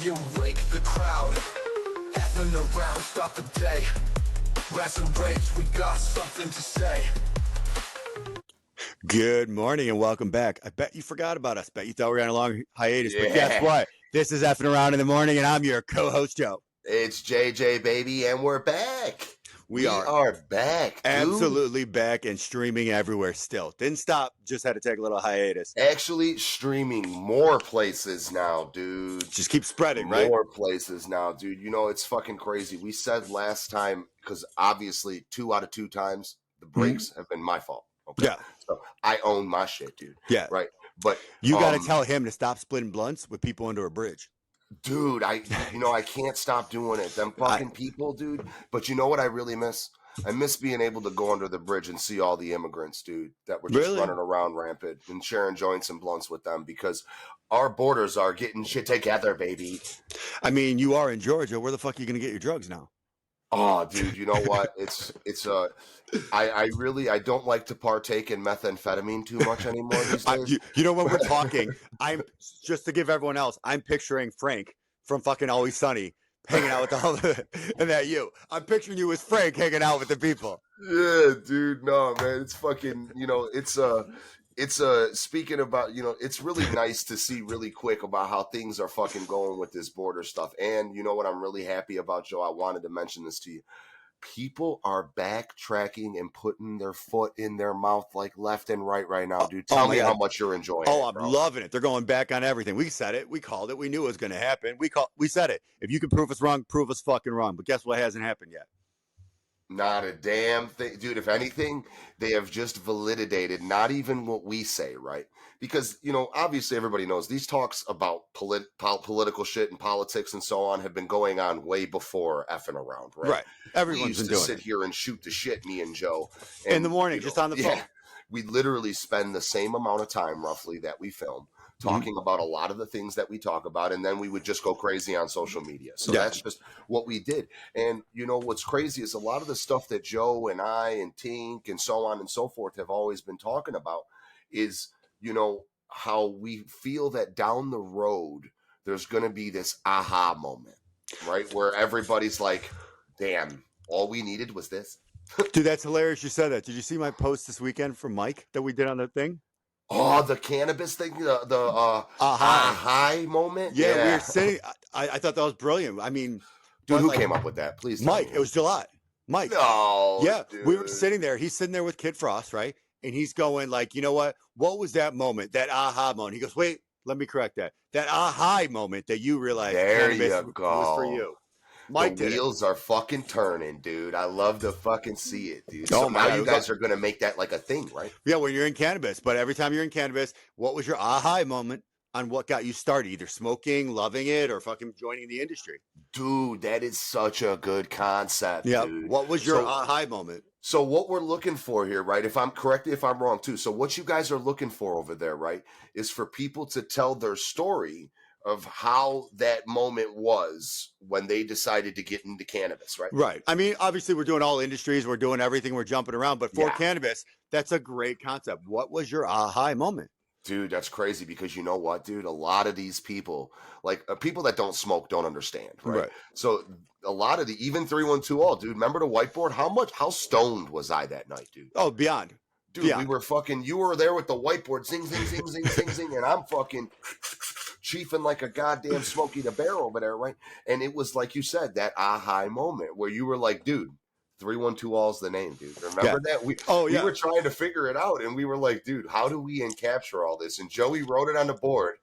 you wake the crowd. F'nAround, stop the day. Rats and raves, we got something to say. Good morning and welcome back. I bet you forgot about us. Bet you thought we were on a long hiatus, but guess Yeah. what? This is F'nAround in the morning, and I'm your co-host, Joe. It's JJ, baby, and we're back. We are back, dude. Absolutely back and streaming everywhere still. Didn't stop, just had to take a little hiatus. Actually streaming more places now, dude. Just keep spreading, right? More places now, dude. You know, it's fucking crazy. We said last time, because obviously 2 out of 2 times, the breaks have been my fault. Okay. Yeah. So I own my shit, dude. Yeah. Right. But you got to tell him to stop splitting blunts with people under a bridge. Dude, I can't stop doing it. Them fucking people, dude. But you know what I really miss? I miss being able to go under the bridge and see all the immigrants, dude, that were just running around rampant and sharing joints and blunts with them because our borders are getting shit together, baby. I mean, you are in Georgia. Where the fuck are you going to get your drugs now? Oh, dude, you know what? I don't like to partake in methamphetamine too much anymore these days. You know, when we're talking, I'm just to give everyone else, I'm picturing Frank from fucking Always Sunny hanging out with all the, and that you. I'm picturing you as Frank hanging out with the people. Yeah, dude. No, man, it's fucking, it's speaking about, it's really nice to see really quick about how things are fucking going with this border stuff. And you know what I'm really happy about, Joe? I wanted to mention this to you. People are backtracking and putting their foot in their mouth like left and right now, dude. Tell me how much you're enjoying it. Oh, I'm loving it. They're going back on everything. We said it. We called it. We knew it was going to happen. We said it. If you can prove us wrong, prove us fucking wrong. But guess what hasn't happened yet? Not a damn thing. Dude, if anything, they have just validated not even what we say, right? Because, obviously everybody knows these talks about political shit and politics and so on have been going on way before F'nAround, right? Right. Everyone's been doing it. We used to sit here and shoot the shit, me and Joe. In the morning, just on the phone. We literally spend the same amount of time, roughly, that we film talking about a lot of the things that we talk about, and then we would just go crazy on social media. So that's just what we did. And what's crazy is a lot of the stuff that Joe and I and Tink and so on and so forth have always been talking about is, how we feel that down the road there's going to be this aha moment, right? Where everybody's like, damn, all we needed was this. Dude, that's hilarious you said that. Did you see my post this weekend from Mike that we did on the thing? Oh, the cannabis thing, the high moment. Yeah, we were sitting. I thought that was brilliant. I mean, dude, who came up with that? Please, Mike. It was July. Mike. No, yeah, dude. We were sitting there. He's sitting there with Kid Frost, right? And he's going like, you know what? What was that moment? That aha moment. He goes, wait, let me correct that. That aha moment that you realized cannabis was for you. Mike, the wheels are fucking turning, dude. I love to fucking see it, dude. Oh, so now you guys are going to make that like a thing, right? Yeah, when you're in cannabis. But every time you're in cannabis, what was your aha moment on what got you started? Either smoking, loving it, or fucking joining the industry? Dude, that is such a good concept, dude. What was your aha moment? So what we're looking for here, right? If I'm correct, if I'm wrong too. So what you guys are looking for over there, right, is for people to tell their story of how that moment was when they decided to get into cannabis, right? Right. I mean, obviously we're doing all industries, we're doing everything, we're jumping around, but for cannabis, that's a great concept. What was your aha moment? Dude, that's crazy because you know what, dude? A lot of these people, like people that don't smoke don't understand, right? So a lot of even 312 all, dude, remember the whiteboard? How stoned was I that night, dude? Oh, beyond. Dude, we were fucking, you were there with the whiteboard, zing, zing, zing, zing, zing, zing, and I'm fucking chiefing like a goddamn Smokey the Bear over there, right? And it was like you said, that aha moment where you were like, dude, 312 all's the name, dude. Remember that? We were trying to figure it out, and we were like, dude, how do we capture all this? And Joey wrote it on the board.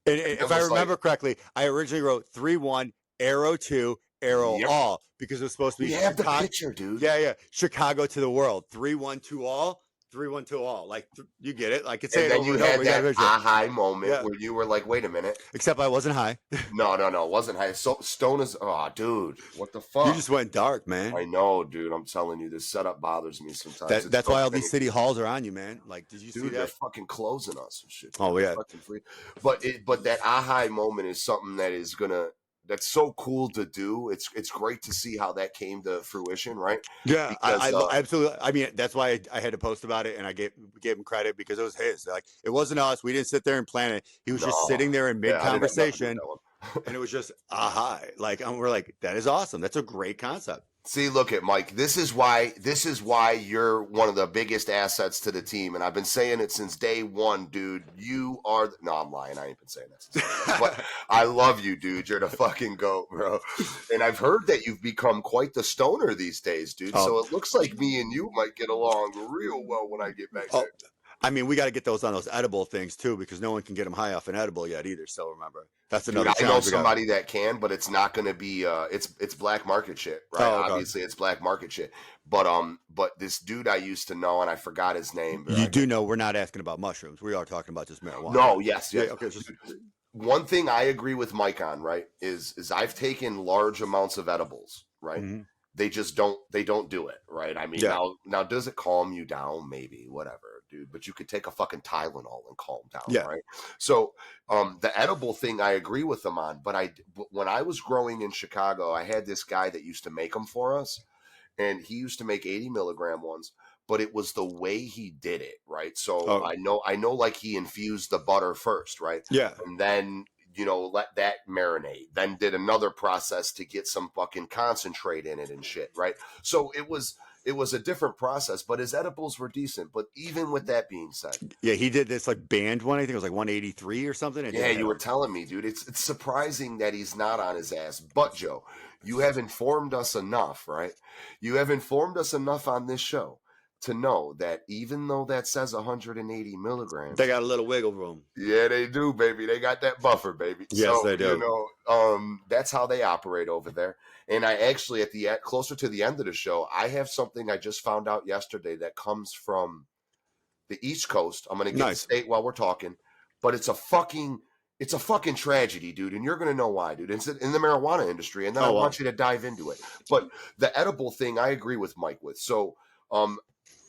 And if I remember correctly, I originally wrote 3-1, arrow 2, arrow all, because it was supposed to be have the picture, dude. Yeah. Chicago to the world. 3-1-2 all. 3-1-2 all. Like, you get it. Like, it's and then you had that aha moment where you were like, wait a minute. Except I wasn't high. No, it wasn't high. So stone is, dude, what the fuck? You just went dark, man. I know, dude. I'm telling you, this setup bothers me sometimes. That's why all these city halls are on you, man. Like, did you see that? They're fucking closing us and shit. Oh, yeah. Fucking free. But that aha moment is something that is gonna that's so cool to do. It's great to see how that came to fruition, right? Yeah, because, I absolutely. I mean, that's why I had to post about it, and I gave him credit because it was his. Like, it wasn't us. We didn't sit there and plan it. He was just sitting there in mid conversation. and it was just a high. Like, we're like, that is awesome. That's a great concept. See, look at Mike. This is why you're one of the biggest assets to the team, and I've been saying it since day one, dude. You are. No, I'm lying. I ain't been saying that since day one. But I love you, dude. You're the fucking GOAT, bro. And I've heard that you've become quite the stoner these days, dude. So it looks like me and you might get along real well when I get back there. I mean, we got to get those on those edible things too, because no one can get them high off an edible yet either. So remember, that's another. Dude, I know somebody that can, but it's not going to be. It's black market shit, right? Oh, okay. Obviously, it's black market shit. But this dude I used to know, and I forgot his name. You do know we're not asking about mushrooms. We are talking about just marijuana. No, yes. Yeah, okay. One thing I agree with Mike on, right, is I've taken large amounts of edibles, right? Mm-hmm. They just don't do it, right? I mean, now does it calm you down? Maybe, whatever, dude. But you could take a fucking Tylenol and calm down, right? So the edible thing, I agree with them on. But when I was growing in Chicago, I had this guy that used to make them for us, and he used to make 80 milligram ones. But it was the way he did it, right? So I know, like he infused the butter first, right? Yeah, and then, you know, let that marinate, then did another process to get some fucking concentrate in it and shit, right? So it was a different process, but his edibles were decent. But even with that being said, yeah, he did this like banned one. I think it was like 183 or something. Yeah, you were telling me, dude. It's surprising that he's not on his ass. But Joe, you have informed us enough, right? You have informed us enough on this show to know that even though that says 180 milligrams, they got a little wiggle room. Yeah, they do, baby. They got that buffer, baby. Yes, they do. You know, that's how they operate over there. And I actually, closer to the end of the show, I have something I just found out yesterday that comes from the East Coast. I'm going to get the state while we're talking, but it's a fucking tragedy, dude. And you're going to know why, dude. It's in the marijuana industry, and then I want you to dive into it. But the edible thing, I agree with Mike with. So,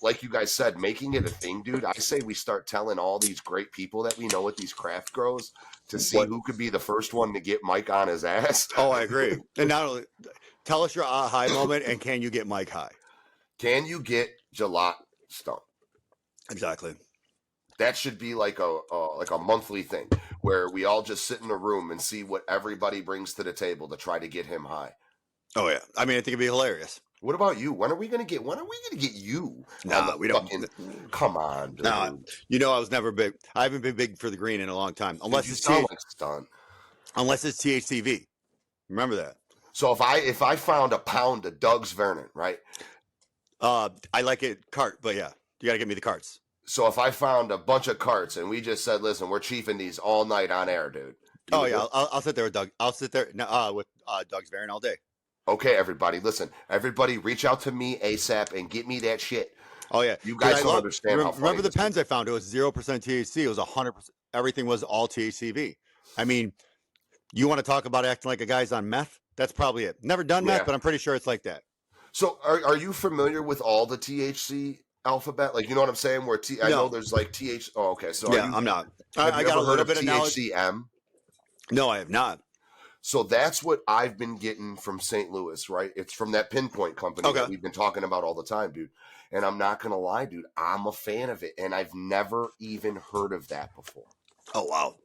like you guys said, making it a thing, dude. I say we start telling all these great people that we know at these craft grows to see who could be the first one to get Mike on his ass. Oh, I agree. And not only tell us your high moment, and can you get Mike high? Can you get Jalot stoned? Exactly. That should be like a monthly thing where we all just sit in a room and see what everybody brings to the table to try to get him high. Oh yeah, I mean, I think it'd be hilarious. What about you? When are we gonna get you? No, we don't. Come on, dude. No, you know I was never big. I haven't been big for the green in a long time, unless it's unless it's THCV. Remember that. So if I found a pound of Doug's Vernon, right? I like it cart, but yeah, you gotta get me the carts. So if I found a bunch of carts and we just said, listen, we're chiefing these all night on air, dude. I'll sit there with Doug. I'll sit there with Doug's Vernon all day. Okay, everybody, listen. Everybody, reach out to me ASAP and get me that shit. Oh yeah, you guys don't understand how funny. Remember the pens I found? It was 0% THC. It was 100%. Everything was all THCV. I mean, you want to talk about acting like a guy's on meth? That's probably it. Never done meth, but I'm pretty sure it's like that. So, are you familiar with all the THC alphabet? Like, you know what I'm saying? Where I know there's like THC. Oh, okay. So yeah, I'm not. I got a little bit of THCM. No, I have not. So that's what I've been getting from St. Louis, right? It's from that Pinpoint company that we've been talking about all the time, dude. And I'm not going to lie, dude. I'm a fan of it. And I've never even heard of that before. Oh, wow.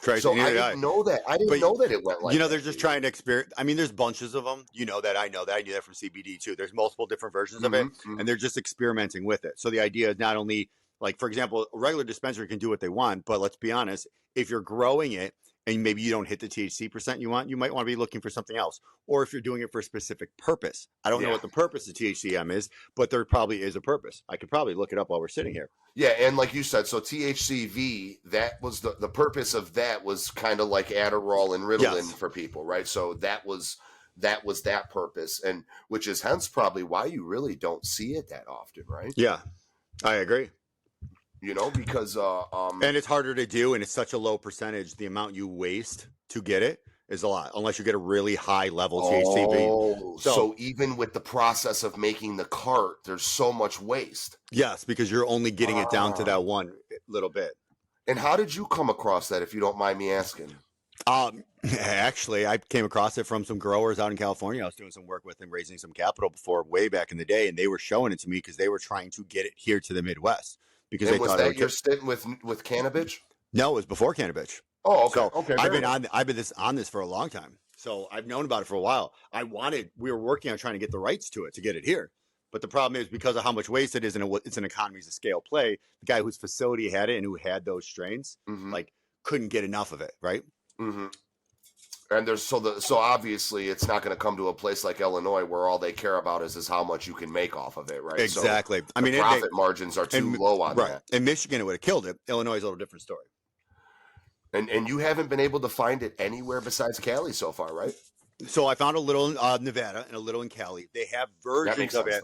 Crazy. So I didn't know that. I didn't know that it went like that. You know, they're just trying to experiment. I mean, there's bunches of them. You know that. I know that. I knew that from CBD, too. There's multiple different versions of it. And they're just experimenting with it. So the idea is not only, like, for example, a regular dispensary can do what they want. But let's be honest. If you're growing it, and maybe you don't hit the THC percent you want, you might want to be looking for something else. Or if you're doing it for a specific purpose. I don't know what the purpose of THCM is, but there probably is a purpose. I could probably look it up while we're sitting here. Yeah, and like you said, so THCV, that was the purpose of that was kind of like Adderall and Ritalin for people, right? So that was that purpose, and which is hence probably why you really don't see it that often, right? Yeah, I agree. You know, because and it's harder to do, and it's such a low percentage. The amount you waste to get it is a lot, unless you get a really high level THCV. So even with the process of making the cart, there's so much waste. Yes, because you're only getting it down to that one little bit. And how did you come across that, if you don't mind me asking? Actually, I came across it from some growers out in California. I was doing some work with them, raising some capital before, way back in the day, and they were showing it to me because they were trying to get it here to the Midwest. Because and was that your stint with Cannabis? No, it was before Cannabis. Oh, okay. So Okay. I've been on this for a long time. So I've known about it for a while. We were working on trying to get the rights to it to get it here. But the problem is because of how much waste it is, and it's an economies of scale play. The guy whose facility had it and who had those strains, like, couldn't get enough of it, right? Mm-hmm. And there's so obviously it's not going to come to a place like Illinois where all they care about is how much you can make off of it, right? Exactly. So profit margins are too low on that. In Michigan, it would have killed it. Illinois is a little different story. And you haven't been able to find it anywhere besides Cali so far, right? So I found a little in Nevada and a little in Cali. They have versions of it.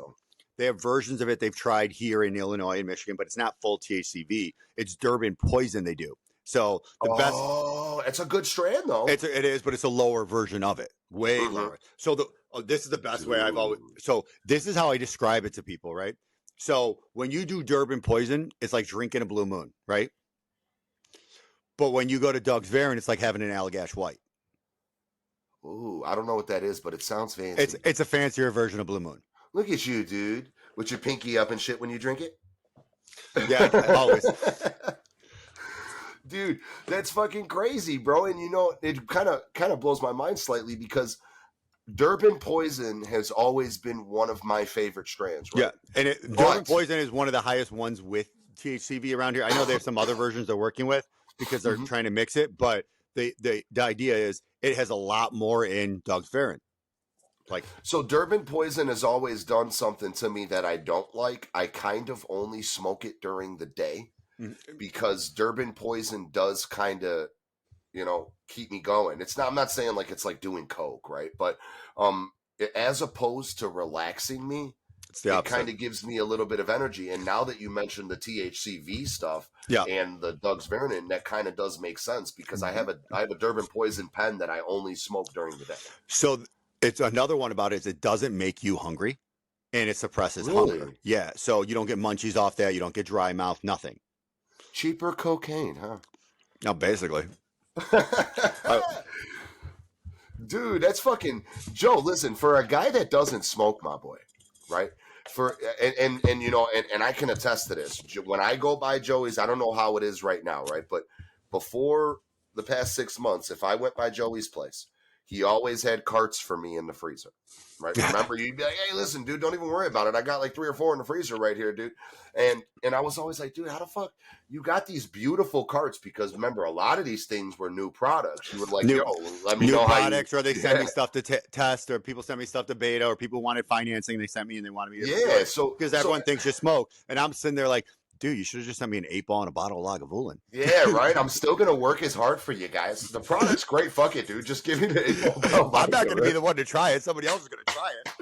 They have versions of it they've tried here in Illinois and Michigan, but it's not full THCV. It's Durban poison they do. So the best. Oh, it's a good strand though. It is, but it's a lower version of it, way lower. So this is the best way I've always. So this is how I describe it to people, right? So when you do Durban poison, it's like drinking a Blue Moon, right? But when you go to Doug's Varen, it's like having an Allagash White. Ooh, I don't know what that is, but it sounds fancy. It's a fancier version of Blue Moon. Look at you, dude, with your pinky up and shit when you drink it. Yeah, always. Dude, that's fucking crazy, bro. And you know, it kind of blows my mind slightly because Durban poison has always been one of my favorite strands, right? Yeah, and Durban poison is one of the highest ones with THCV around here. I know they have some other versions they're working with because they're trying to mix it, but the idea is it has a lot more in Doug's Varen. Like, so Durban poison has always done something to me that I don't like. I kind of only smoke it during the day because Durban poison does kind of, you know, keep me going. I'm not saying like it's like doing coke, right? But as opposed to relaxing me, it kind of gives me a little bit of energy. And now that you mentioned the THCV stuff and the Doug's Varen, that kind of does make sense because I have a Durban poison pen that I only smoke during the day. So it's another one about it is it doesn't make you hungry and it suppresses hunger. Yeah. So you don't get munchies off that. You don't get dry mouth, nothing. Cheaper cocaine, huh? No, basically. Dude, that's fucking Joe. Listen, for a guy that doesn't smoke, my boy, right? And you know, and I can attest to this. When I go by Joey's, I don't know how it is right now, right? But before the past 6 months, if I went by Joey's place, he always had carts for me in the freezer, right? Remember, you'd be like, "Hey, listen, dude, don't even worry about it. I got like 3 or 4 in the freezer right here, dude." And I was always like, "Dude, how the fuck you got these beautiful carts?" Because remember, a lot of these things were new products. You were like, "Yo, let me know products," or they send me stuff to test, or people send me stuff to beta, or people wanted financing. They sent me and they wanted me to so because everyone thinks you smoke, and I'm sitting there like, dude, you should have just sent me an 8-ball and a bottle of Lagavulin. Yeah, right. I'm still gonna work as hard for you guys. The product's great. Fuck it, dude. Just give me the 8-ball. I'm not gonna be the one to try it. Somebody else is gonna try it.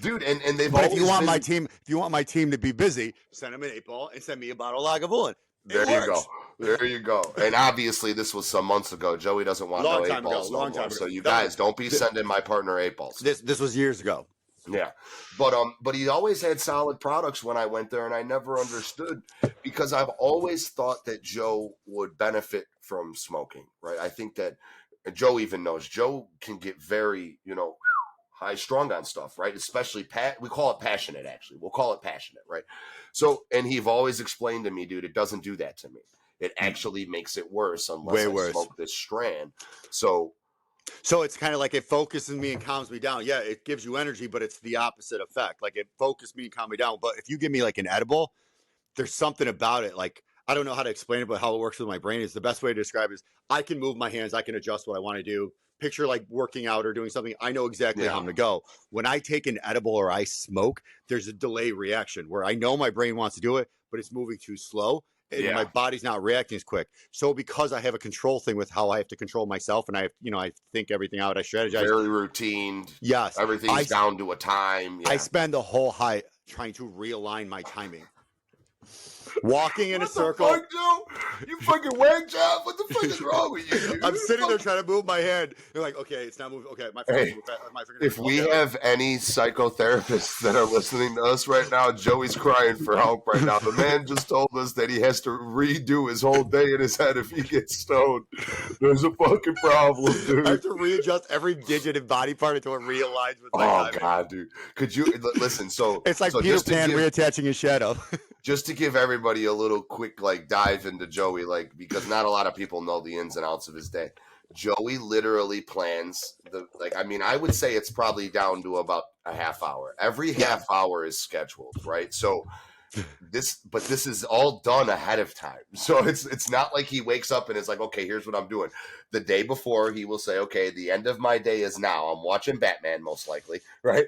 Dude, and they've always if you want my team to be busy, send them an 8-ball and send me a bottle of Lagavulin. There you go. And obviously, this was some months ago. Joey doesn't want no 8-balls no more. So you guys don't be sending my partner 8-balls. This was years ago. Yeah, but he always had solid products when I went there, and I never understood because I've always thought that Joe would benefit from smoking, right? I think that Joe even knows Joe can get very, you know, high strung on stuff, right? Especially we call it passionate. Actually, we'll call it passionate, right? So, and he've always explained to me, dude, it doesn't do that to me. It actually makes it worse unless I smoke this strand. So it's kind of like it focuses me and calms me down. Yeah, it gives you energy, but it's the opposite effect. Like it focuses me and calms me down. But if you give me like an edible, there's something about it. Like I don't know how to explain it, but how it works with my brain is the best way to describe it is I can move my hands. I can adjust what I want to do. Picture like working out or doing something. I know exactly how I'm going to go. When I take an edible or I smoke, there's a delay reaction where I know my brain wants to do it, but it's moving too slow. And my body's not reacting as quick. So because I have a control thing with how I have to control myself and I think everything out, I strategize. Very routine. Yes. Everything's down to a time. Yeah. I spend the whole high trying to realign my timing. Walking in a circle. What the fuck, Joe? You fucking whack job? What the fuck is wrong with you, dude? I'm sitting there trying to move my head. You're like, okay, it's not moving. Okay, my finger's if we have any psychotherapists that are listening to us right now, Joey's crying for help right now. The man just told us that he has to redo his whole day in his head if he gets stoned. There's a fucking problem, dude. I have to readjust every digit and body part until it realigns with my timing. God, dude. Could you listen? So it's like Peter Pan reattaching his shadow. just to give everybody a little quick like dive into Joey, like because not a lot of people know the ins and outs of his day. Joey literally plans I would say it's probably down to about a half hour. Every half hour is scheduled, right? So this is all done ahead of time. So it's not like he wakes up and is like, okay, here's what I'm doing. The day before, he will say, okay, the end of my day is now. I'm watching Batman, most likely, right?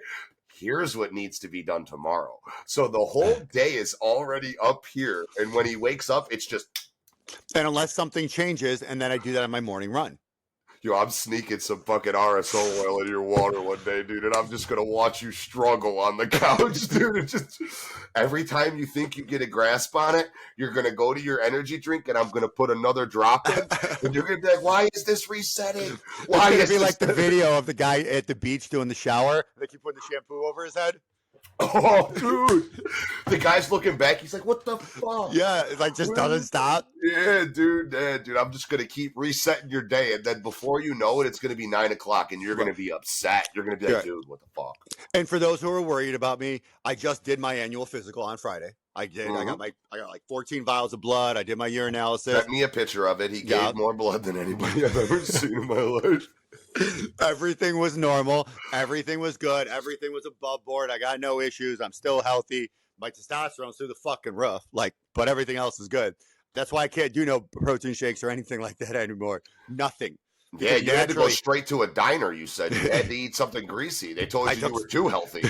Here's what needs to be done tomorrow. So the whole day is already up here. And when he wakes up, it's just. And unless something changes, and then I do that on my morning run. I'm sneaking some fucking RSO oil in your water one day, dude, and I'm just gonna watch you struggle on the couch, dude. It just every time you think you get a grasp on it, you're gonna go to your energy drink, and I'm gonna put another drop in, and you're gonna be like, "Why is this resetting? Why is it like the video of the guy at the beach doing the shower? They keep putting the shampoo over his head." Oh, dude. The guy's looking back. He's like, what the fuck? Yeah, it like just doesn't stop. Yeah, dude. I'm just going to keep resetting your day. And then before you know it, it's going to be 9 o'clock and you're going to be upset. You're going to be like, dude, what the fuck? And for those who are worried about me, I just did my annual physical on Friday. I did. Mm-hmm. I got like 14 vials of blood. I did my urinalysis. Sent me a picture of it. He gave more blood than anybody I've ever seen in my life. Everything was normal. Everything was good. Everything was above board. I got no issues. I'm still healthy. My testosterone's through the fucking roof. But everything else is good. That's why I can't do no protein shakes or anything like that anymore. Nothing. Yeah, you had to go straight to a diner, you said. You had to eat something greasy. They told you were too healthy.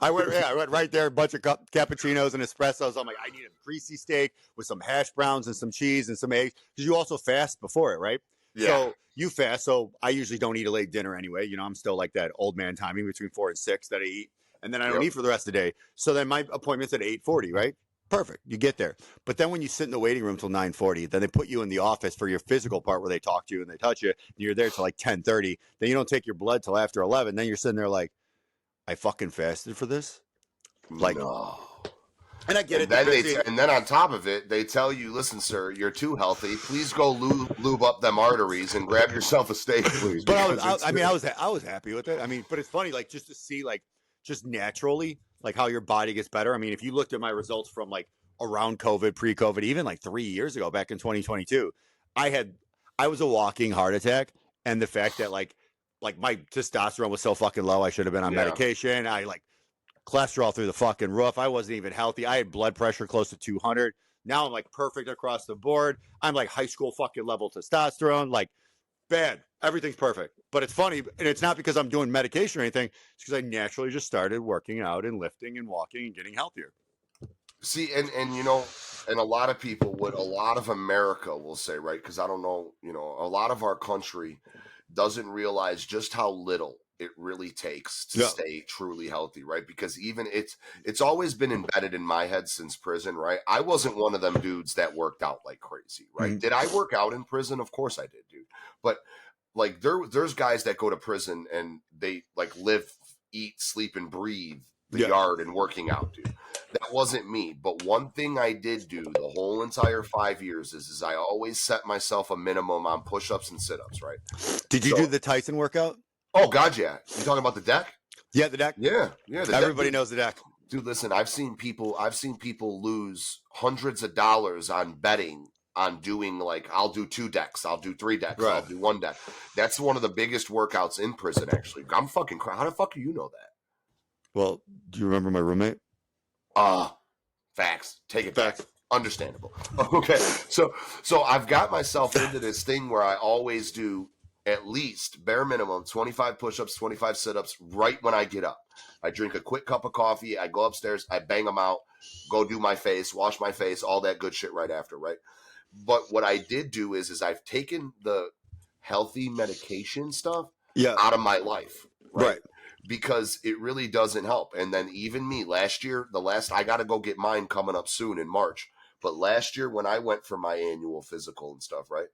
I went right there, a bunch of cappuccinos and espressos. I'm like, I need a greasy steak with some hash browns and some cheese and some eggs. Because you also fast before it, right? Yeah. So you fast. So I usually don't eat a late dinner anyway. I'm still like that old man timing between 4 and 6 that I eat. And then I don't eat for the rest of the day. So then my appointment's at 8:40, right? Perfect. You get there. But then when you sit in the waiting room till 9:40, then they put you in the office for your physical part where they talk to you and they touch you. And you're there till like 10:30. Then you don't take your blood till after 11. Then you're sitting there like, I fucking fasted for this? Like, no. And I get it. And then on top of it, they tell you, listen, sir, you're too healthy. Please go lube up them arteries and grab yourself a steak, please. But I was happy with it. I mean, but it's funny, like just to see like just naturally like how your body gets better. I mean, if you looked at my results from like around COVID, pre-COVID, even like 3 years ago, back in 2022, I was a walking heart attack. And the fact that like my testosterone was so fucking low, I should have been on medication. I like cholesterol through the fucking roof. I wasn't even healthy. I had blood pressure close to 200. Now I'm like perfect across the board. I'm like high school fucking level testosterone, like bad. Everything's perfect. But it's funny, and it's not because I'm doing medication or anything. It's because I naturally just started working out and lifting and walking and getting healthier. See, and and a lot of people a lot of America will say, right? Because I don't know, a lot of our country doesn't realize just how little it really takes to stay truly healthy, right? Because even it's always been embedded in my head since prison, right? I wasn't one of them dudes that worked out like crazy, right? Mm-hmm. Did I work out in prison? Of course I did, dude. But like there's guys that go to prison and they like live, eat, sleep, and breathe the yard and working out, dude. That wasn't me. But one thing I did do the whole entire 5 years is I always set myself a minimum on push-ups and sit-ups, right? Did you do the Tyson workout? Oh, God, yeah. You talking about the deck? Yeah, the deck. Yeah. Everybody knows the deck. Dude, listen, I've seen people lose hundreds of dollars on betting on doing like, I'll do 2 decks, I'll do 3 decks, I'll do 1 deck. That's one of the biggest workouts in prison, actually. I'm fucking crying. How the fuck do you know that? Well, do you remember my roommate? Facts. Take it back. Understandable. Okay. So I've got myself into this thing where I always do at least bare minimum 25 push-ups, 25 sit-ups right when I get up. I drink a quick cup of coffee. I go upstairs. I bang them out, go do my face, wash my face, all that good shit right after, right? But what I did do is I've taken the healthy medication stuff out of my life, right? Because it really doesn't help. And then even me last year, I got to go get mine coming up soon in March. But last year when I went for my annual physical and stuff, right?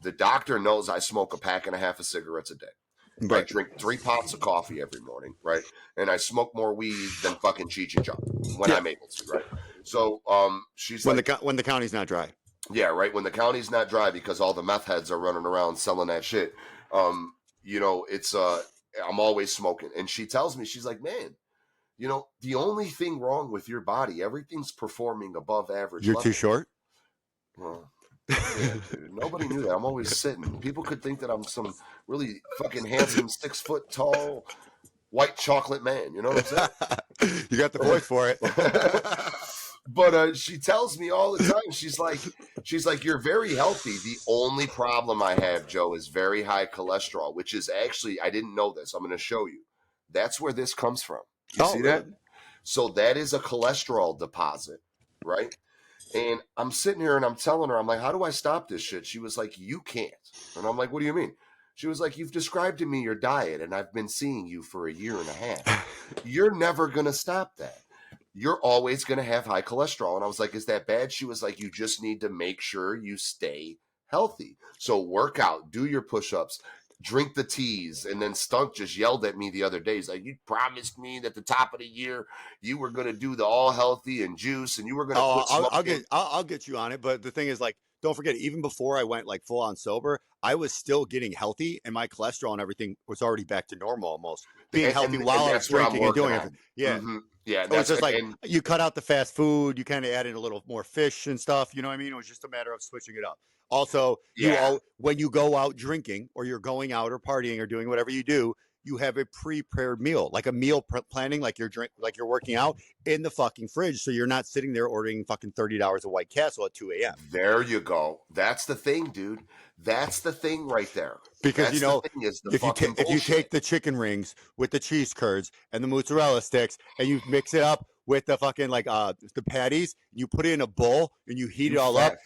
The doctor knows I smoke a pack and a half of cigarettes a day. Right. I drink 3 pots of coffee every morning, right? And I smoke more weed than fucking Cheech and Chong when I'm able to, right? So she's when the county's not dry. Yeah, right. When the county's not dry because all the meth heads are running around selling that shit. It's I'm always smoking. And she tells me, she's like, man, You know, the only thing wrong with your body, everything's performing above average. You're level. too short? Well, yeah, dude. Nobody knew that. I'm always sitting. People could think that I'm some really fucking handsome 6 foot tall white chocolate man. You know what I'm saying? You got the voice for it. But she tells me all the time, she's like, you're very healthy. The only problem I have, Joe, is very high cholesterol, which is actually, I didn't know this. I'm going to show you. That's where this comes from. You see that? So that is a cholesterol deposit, right? And I'm sitting here and I'm telling her, I'm like, how do I stop this shit? She was like, you can't. And I'm like, what do you mean? She was like, you've described to me your diet and I've been seeing you for a year and a half. You're never going to stop that. You're always going to have high cholesterol. And I was like, is that bad? She was like, you just need to make sure you stay healthy. So work out, do your push-ups, drink the teas. And then Stunk just yelled at me the other day. He's like, you promised me that at the top of the year you were going to do the all healthy and juice and you were going to quit smoking. I'll get you on it. But the thing is, like, don't forget, even before I went like full on sober, I was still getting healthy and my cholesterol and everything was already back to normal almost. Being healthy while I was drinking and doing everything. Yeah. Mm-hmm. Yeah. It's just like you cut out the fast food, you kind of add in a little more fish and stuff. You know what I mean? It was just a matter of switching it up. Also, when you go out drinking or you're going out or partying or doing whatever you do, you have a pre-prepared meal, like a meal planning, like you're working out in the fucking fridge. So you're not sitting there ordering fucking $30 of White Castle at 2 a.m. There you go. That's the thing, dude. That's the thing right there. Because that's if you take the chicken rings with the cheese curds and the mozzarella sticks and you mix it up with the fucking the patties, you put it in a bowl and you heat it all up,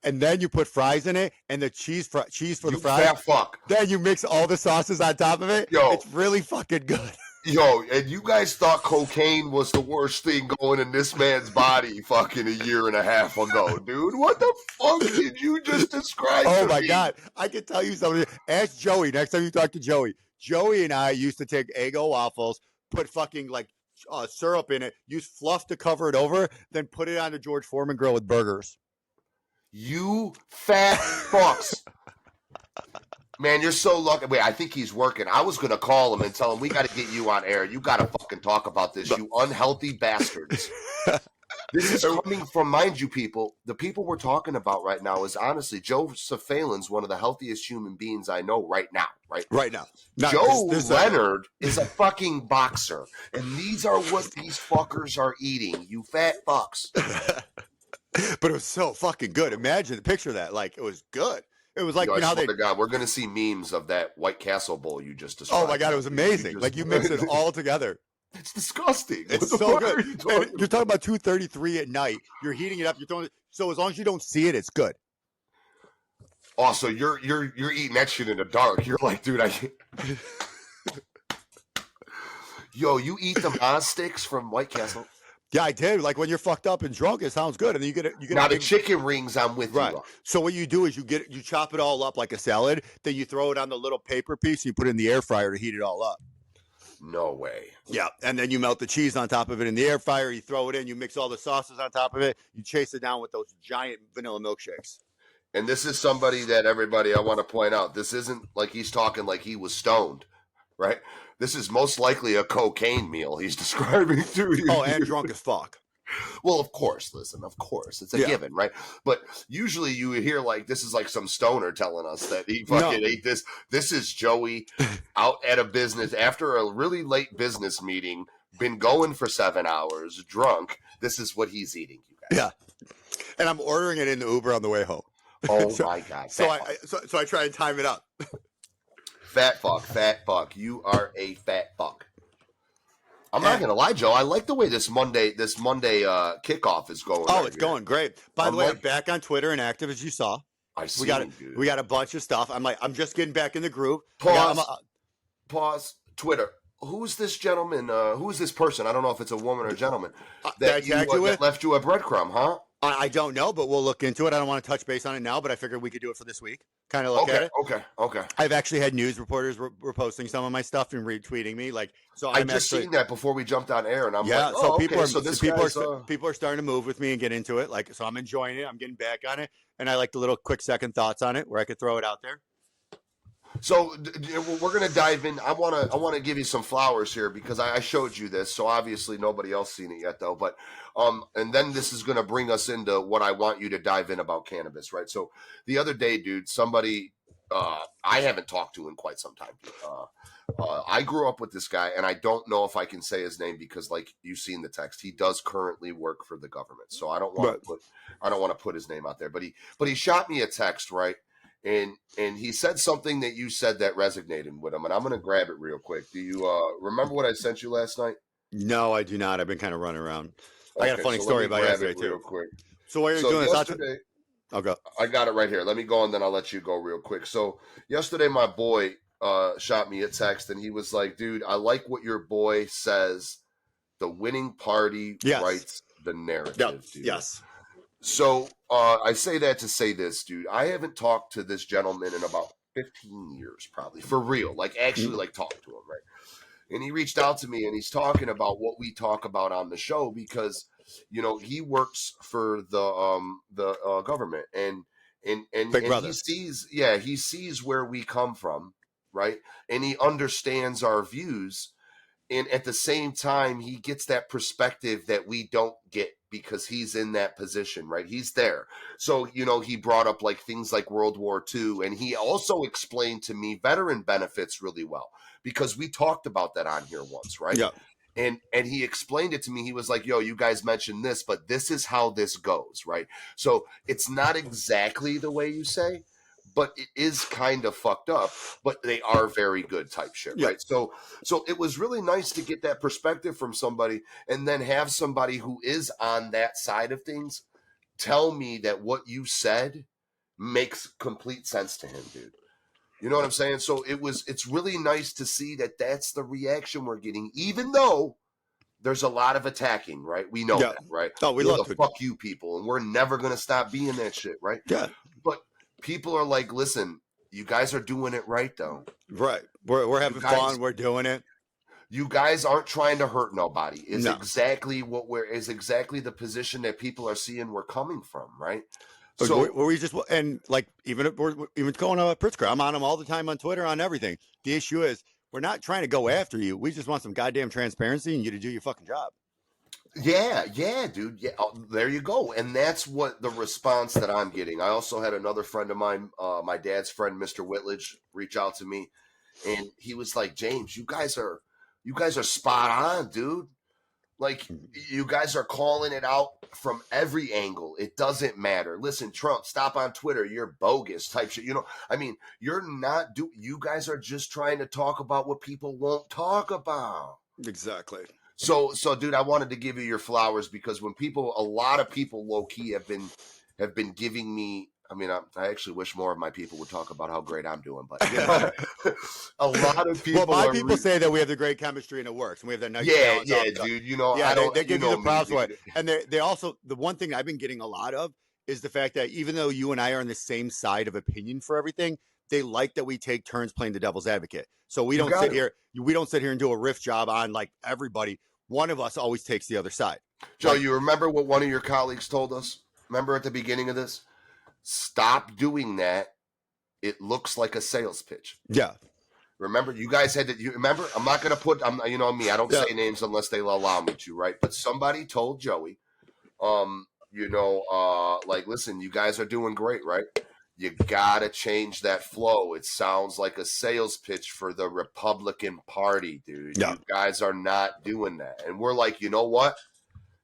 and then you put fries in it and the cheese for the fries. Fat fuck. Then you mix all the sauces on top of it. Yo, it's really fucking good. Yo, and you guys thought cocaine was the worst thing going in this man's body fucking a year and a half ago, dude. What the fuck did you just describe? Oh my God. I can tell you something. Ask Joey next time you talk to Joey. Joey and I used to take Eggo waffles, put fucking syrup in it, use fluff to cover it over, then put it on the George Foreman grill with burgers. You fat fucks. Man, you're so lucky. Wait, I think he's working. I was going to call him and tell him, we got to get you on air. You got to fucking talk about this, you unhealthy bastards. This is coming from, mind you, people, the people we're talking about right now is honestly, Joseph Phelan's one of the healthiest human beings I know right now. Right now. Joe Leonard is a fucking boxer. And these are what these fuckers are eating, you fat fucks. But it was so fucking good. Imagine the picture of that. Like, it was good. It was like, I swear to God, we're going to see memes of that White Castle bowl you just described. Oh my God, it was amazing. You mix it all together. It's disgusting. It's so good. You're talking about 2:33 at night. You're heating it up. You're throwing it. So as long as you don't see it, it's good. Also, you're eating that shit in the dark. You're like, dude, Yo, you eat the Maz sticks from White Castle? Yeah, I did. Like when you're fucked up and drunk, it sounds good. And then you get it. Now the chicken rings, I'm with you. So what you do is you chop it all up like a salad. Then you throw it on the little paper piece. You put it in the air fryer to heat it all up. No way. Yeah, and then you melt the cheese on top of it in the air fryer. You throw it in. You mix all the sauces on top of it. You chase it down with those giant vanilla milkshakes. And this is somebody that everybody, I want to point out, this isn't like he's talking like he was stoned, right? This is most likely a cocaine meal he's describing to you. Oh, and drunk as fuck. Well, of course, it's a given, right? But usually you hear like, this is like some stoner telling us that he fucking ate this. This is Joey out at a business after a really late business meeting, been going for 7 hours, drunk. This is what he's eating, you guys. Yeah. And I'm ordering it in the Uber on the way home. Oh my God. So I try and time it up. Fat fuck. You are a fat fuck. I'm not gonna lie, Joe. I like the way this Monday kickoff is going. Oh, it's going great. By the way, I'm back on Twitter and active, as you saw. I see. We got a bunch of stuff. I'm just getting back in the groove. Pause. Twitter. Who's this gentleman? Who's this person? I don't know if it's a woman or a gentleman that left you a breadcrumb, huh? I don't know, but we'll look into it. I don't want to touch base on it now, but I figured we could do it for this week. Kind of look at it. Okay. I've actually had news reporters were posting some of my stuff and retweeting me. I just seen that before we jumped on air, and I'm like, so people are starting to move with me and get into it. So I'm enjoying it. I'm getting back on it, and I like the little quick second thoughts on it where I could throw it out there. So we're gonna dive in. I wanna give you some flowers here because I showed you this, so obviously nobody else seen it yet though. But and then this is gonna bring us into what I want you to dive in about cannabis, right? So the other day, dude, somebody I haven't talked to in quite some time, dude. I grew up with this guy, and I don't know if I can say his name because, like you've seen the text, he does currently work for the government. So I don't want to put his name out there. But he shot me a text, right? And he said something that you said that resonated with him, and I'm gonna grab it real quick. Do you remember what I sent you last night? No, I do not. I've been kind of running around. I got a funny story about yesterday too. Quick. So what you're doing yesterday, I'll go. I got it right here. Let me go and then I'll let you go real quick. So yesterday, my boy shot me a text, and he was like, "Dude, I like what your boy says. The winning party writes the narrative, dude." Yes. So I say that to say this, dude. I haven't talked to this gentleman in about 15 years, probably, for real. Like, actually, like, talk to him, right? And he reached out to me, and he's talking about what we talk about on the show because, you know, he works for the government, and he sees where we come from, right? And he understands our views. And at the same time, he gets that perspective that we don't get because he's in that position, right? He's there. So, you know, he brought up like things like World War II. And he also explained to me veteran benefits really well because we talked about that on here once, right? Yeah. And he explained it to me. He was like, "Yo, you guys mentioned this, but this is how this goes, right?" So it's not exactly the way you say, but it is kind of fucked up, but they are very good type shit, right? So it was really nice to get that perspective from somebody and then have somebody who is on that side of things tell me that what you said makes complete sense to him, dude. You know what I'm saying? So it's really nice to see that that's the reaction we're getting, even though there's a lot of attacking, right? We know that, right? Oh, we love the fuck you people, and we're never going to stop being that shit, right? Yeah. But people are like, listen, you guys are doing it right, though. Right. We're having fun. We're doing it. You guys aren't trying to hurt nobody. Is exactly exactly the position that people are seeing we're coming from, right? So we just, and like even going on Pritzker, I'm on him all the time on Twitter, on everything. The issue is we're not trying to go after you. We just want some goddamn transparency and you to do your fucking job. Yeah, dude. Yeah, there you go. And that's what the response that I'm getting. I also had another friend of mine, my dad's friend, Mr. Whitledge, reach out to me, and he was like, "James, you guys are spot on, dude. Like, you guys are calling it out from every angle. It doesn't matter. Listen, Trump, stop on Twitter. You're bogus type shit. You know, I mean, you guys are just trying to talk about what people won't talk about." Exactly. So, dude, I wanted to give you your flowers because when a lot of people low key have been giving me. I mean, I actually wish more of my people would talk about how great I'm doing, but you know, a lot of people. Well, my people say that we have the great chemistry and it works, and we have that nice balance. Dude. You know, they give you the props for it, and they also, the one thing I've been getting a lot of is the fact that even though you and I are on the same side of opinion for everything, they like that we take turns playing the devil's advocate. So we don't sit here and do a riff job on like everybody. One of us always takes the other side. Joe, you remember what one of your colleagues told us? Remember at the beginning of this? Stop doing that. It looks like a sales pitch. Yeah. Remember, you guys had to. You remember? I'm not going to put. You know me. I don't say names unless they allow me to, right? But somebody told Joey, like, listen, you guys are doing great, right? You gotta change that flow. It sounds like a sales pitch for the Republican Party, dude. Yeah. You guys are not doing that, and we're like, you know what?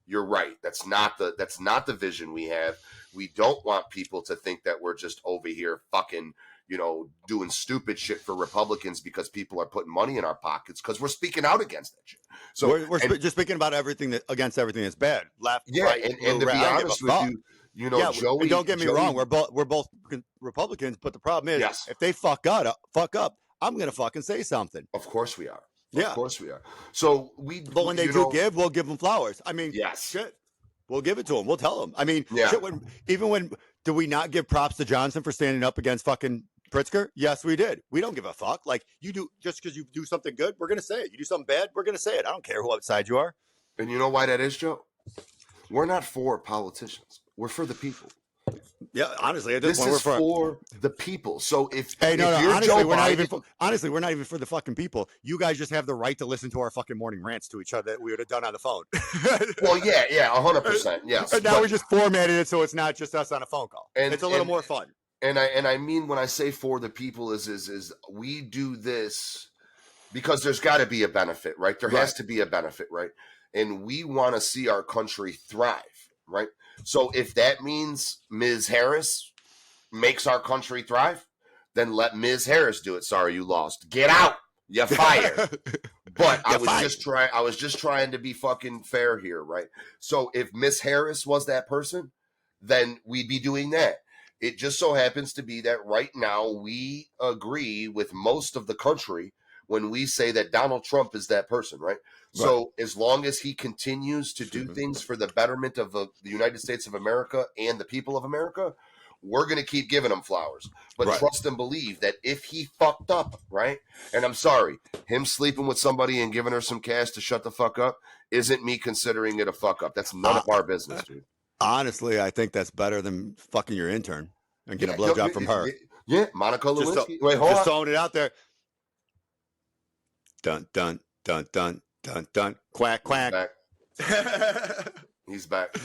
You're right. That's not the vision we have. We don't want people to think that we're just over here fucking, doing stupid shit for Republicans because people are putting money in our pockets because we're speaking out against that shit. So we're just speaking about against everything that's bad, left, right, and to be honest with you, Joey. Don't get me wrong. We're both Republicans, but the problem is, if they fuck up, I'm gonna fucking say something. Of course we are. Of course we are. So but when they we'll give them flowers. I mean, shit. We'll give it to them. We'll tell them. I mean, shit, do we not give props to Johnson for standing up against fucking Pritzker? Yes, we did. We don't give a fuck. Like, you do, just because you do something good, we're going to say it. You do something bad, we're going to say it. I don't care what side you are. And you know why that is, Joe? We're not for politicians. We're for the people. Yeah, honestly, at This point, is for the people. So if hey, no, if you're honestly, Joe we're not even. Biden, Honestly, we're not even for the fucking people. You guys just have the right to listen to our fucking morning rants to each other that we would have done on the phone. well, yeah, 100%, yes. And now we just formatted it so it's not just us on a phone call. And it's a little more fun. And I mean when I say for the people is we do this because there's got to be a benefit, right? There has to be a benefit, right? And we want to see our country thrive, right? So if that means Ms. Harris makes our country thrive, then let Ms. Harris do it. Sorry, you lost. Get out. You're fired. But I was just trying to be fucking fair here, right? So if Miss Harris was that person, then we'd be doing that. It just so happens to be that right now we agree with most of the country when we say that Donald Trump is that person, right? So as long as he continues to do things for the betterment of the United States of America and the people of America, we're going to keep giving him flowers. But trust and believe that if he fucked up, right? And I'm sorry, him sleeping with somebody and giving her some cash to shut the fuck up isn't me considering it a fuck up. That's none of our business, dude. Honestly, I think that's better than fucking your intern and get a blowjob from her. Yeah, Monica Lewinsky. Wait, hold just on. throwing it out there. Dun, dun, dun, dun, dun, dun. Quack, quack. He's back.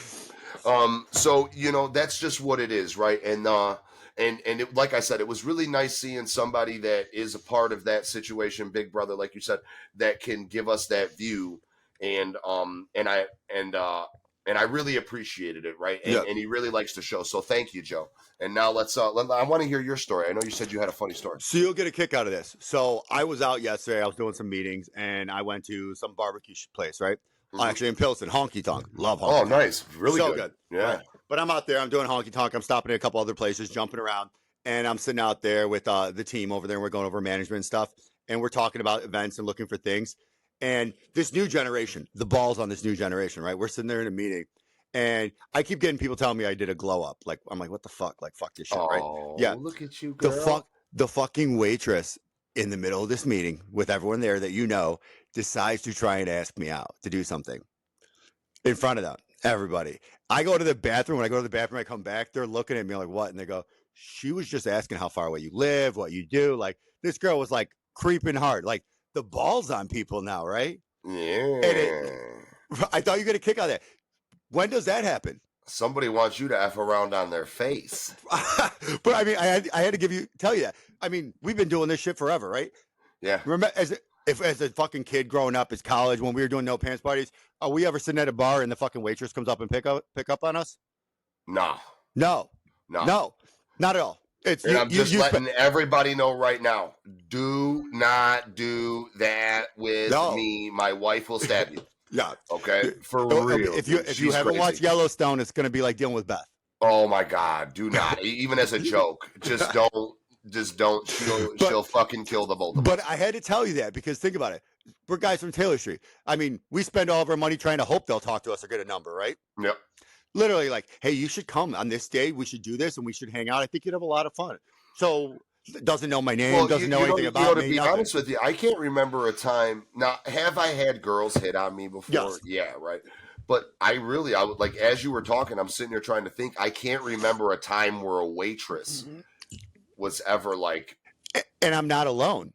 So, that's just what it is, right? And it, like I said, it was really nice seeing somebody that is a part of that situation, Big Brother, like you said, that can give us that view. And I really appreciated it, right? And he really likes the show. So thank you, Joe. And now I want to hear your story. I know you said you had a funny story. So you'll get a kick out of this. So I was out yesterday. I was doing some meetings, and I went to some barbecue place, right? Actually in Pilsen, Honky Tonk. Love Honky Tonk. Oh, nice. Really so good. Yeah. Right. But I'm out there. I'm doing Honky Tonk. I'm stopping at a couple other places, jumping around. And I'm sitting out there with the team over there. And we're going over management and stuff. And we're talking about events and looking for things. And this new generation, the balls on this new generation, right? We're sitting there in a meeting. And I keep getting people telling me I did a glow up. Like, I'm like, what the fuck? Like, fuck this shit, right? Yeah. Look at you, girl. The fucking waitress in the middle of this meeting with everyone there that decides to try and ask me out to do something in front of them, everybody. I go to the bathroom. When I go to the bathroom, I come back. They're looking at me like, what? And they go, she was just asking how far away you live, what you do. Like, this girl was like creeping hard. Like, the balls on people now, right? Yeah. I thought you were going to kick out of that. When does that happen? Somebody wants you to F around on their face. But I mean, I had to tell you that. I mean, we've been doing this shit forever, right? Yeah. Remember, as a fucking kid growing up, as college, when we were doing no pants parties, are we ever sitting at a bar and the fucking waitress comes up and pick up on us? No, not at all. I'm just letting everybody know right now. Do not do that with me. My wife will stab you. Yeah. Okay. For real. If you haven't watched Yellowstone, it's going to be like dealing with Beth. Oh my God. Do not. Even as a joke. Just don't. She'll fucking kill the both of us. But I had to tell you that because think about it. We're guys from Taylor Street. I mean, we spend all of our money trying to hope they'll talk to us or get a number, right? Yep. Literally like, hey, you should come on this day. We should do this and we should hang out. I think you'd have a lot of fun. So doesn't know my name, doesn't know anything about me. To be honest with you, I can't remember a time. Now, have I had girls hit on me before? Yes. Yeah, right. But I would like, as you were talking, I'm sitting here trying to think. I can't remember a time where a waitress was ever like. And I'm not alone.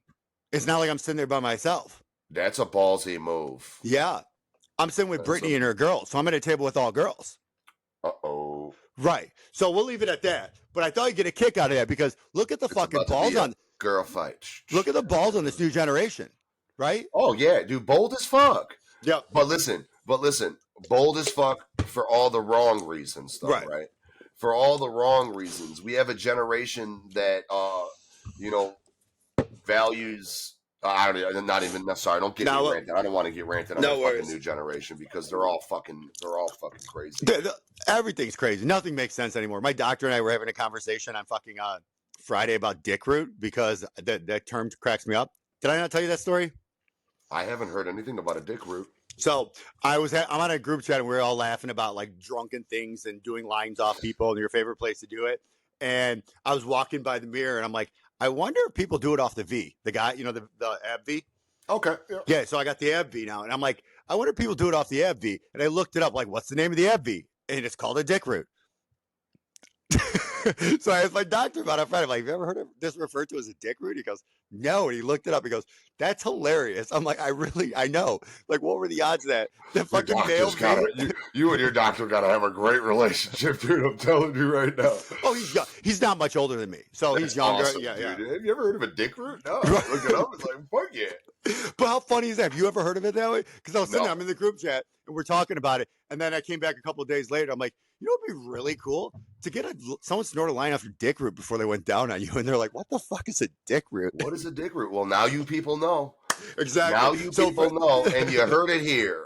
It's not like I'm sitting there by myself. That's a ballsy move. Yeah. I'm sitting with Brittany and her girls. So I'm at a table with all girls. Uh-oh. Right. So we'll leave it at that. But I thought you'd get a kick out of that because look at the fucking balls on girl fight. Look at the balls on this new generation. Right? Oh yeah, dude, bold as fuck. Yeah. But listen, bold as fuck for all the wrong reasons, though, right? For all the wrong reasons. We have a generation that values I don't get me ranted. I don't want to get ranted on the fucking new generation because they're all fucking crazy. Everything's crazy. Nothing makes sense anymore. My doctor and I were having a conversation on fucking Friday about dick root because that term cracks me up. Did I not tell you that story? I haven't heard anything about a dick root. So I'm on a group chat and we're all laughing about like drunken things and doing lines off people and your favorite place to do it. And I was walking by the mirror and I'm like, I wonder if people do it off the V. The guy, the ab V. Okay. Yeah. So I got the ab V now. And I'm like, I wonder if people do it off the ab V. And I looked it up, like, what's the name of the ab V? And it's called a dick root. So I asked my doctor about it. I'm like, have you ever heard of this referred to as a dick root? He goes, no. And he looked it up. He goes, that's hilarious. I'm like, I know. Like, what were the odds that the fucking male you and your doctor gotta have a great relationship, dude. I'm telling you right now. Oh, he's young. He's not much older than me, so That's he's younger. awesome, yeah. Have you ever heard of a dick root? No. Look it up. It's like, fuck yeah. But how funny is that? Have you ever heard of it that way? Because I was sitting there, No. I'm in the group chat, and we're talking about it. And then I came back a couple of days later. I'm like, you know what would be really cool? To get someone snort a line off your dick root before they went down on you. And they're like, what the fuck is a dick root? What is a dick root? Well, now you people know. Exactly. Now you people know, and you heard it here.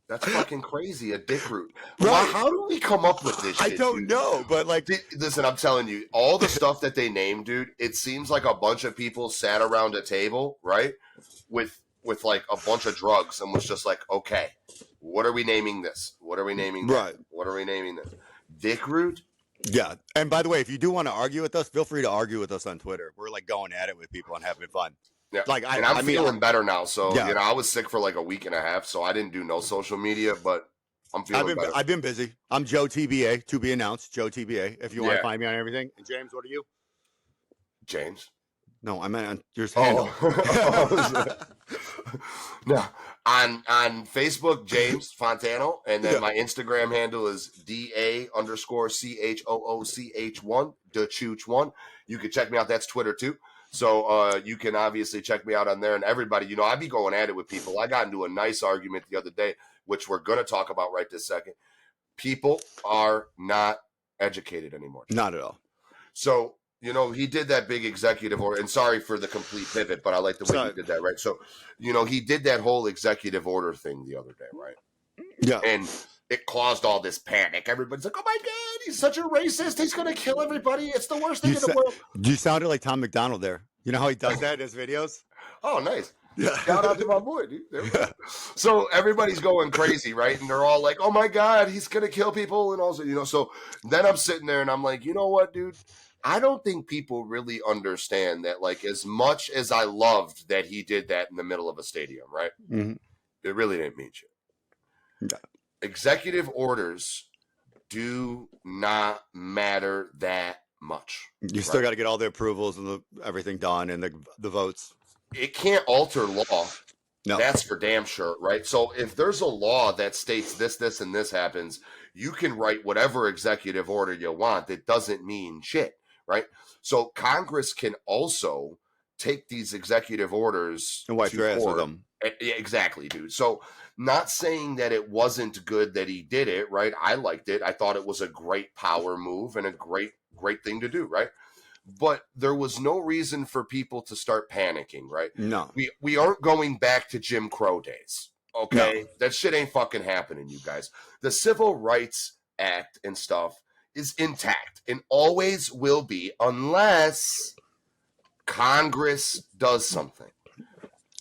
That's fucking crazy, a dick root. Right. Well, how do we come up with this shit, I don't know, but like... Listen, I'm telling you, all the stuff that they named, dude, it seems like a bunch of people sat around a table, right, with like a bunch of drugs and was just like, okay, what are we naming this? What are we naming that? Right. What are we naming this? Dick root? Yeah. And by the way, if you do want to argue with us, feel free to argue with us on Twitter. We're like going at it with people and having fun. Yeah. Like I'm feeling better now. So, yeah. I was sick for like a week and a half, so I didn't do no social media, but I'm feeling better. I've been busy. I'm Joe TBA, to be announced, Joe TBA, if you want to find me on everything. And James, what are you? James? No, I meant on your handle. No, on Facebook, James Fontano, and then my Instagram handle is DA_CHOOCH1, DeChooch1. You can check me out. That's Twitter too. So you can obviously check me out on there. And everybody, I be going at it with people. I got into a nice argument the other day, which we're going to talk about right this second. People are not educated anymore. Not at all. So, he did that big executive order, and sorry for the complete pivot, but I like the way he did that, right? So, he did that whole executive order thing the other day, right? Yeah. And it caused all this panic. Everybody's like, oh my God, he's such a racist. He's going to kill everybody. It's the worst thing in the world. You sounded like Tom McDonald there. You know how he does that in his videos? Oh, nice. Yeah. Shout out to my boy, dude. So everybody's going crazy, right? And they're all like, oh my God, he's going to kill people. And also, so then I'm sitting there and I'm like, you know what, dude? I don't think people really understand that, like, as much as I loved that he did that in the middle of a stadium, right? Mm-hmm. It really didn't mean shit. Yeah. Executive orders do not matter that much. You still got to get all the approvals and everything done and the votes. It can't alter law. No. That's for damn sure, right? So if there's a law that states this, and this happens, you can write whatever executive order you want. That doesn't mean shit, right? So Congress can also take these executive orders and wipe your ass with them. Exactly, dude. So not saying that it wasn't good that he did it, right? I liked it. I thought it was a great power move and a great thing to do, right? But there was no reason for people to start panicking, right? No. We aren't going back to Jim Crow days, okay? No. That shit ain't fucking happening, you guys. The Civil Rights Act and stuff is intact and always will be unless Congress does something.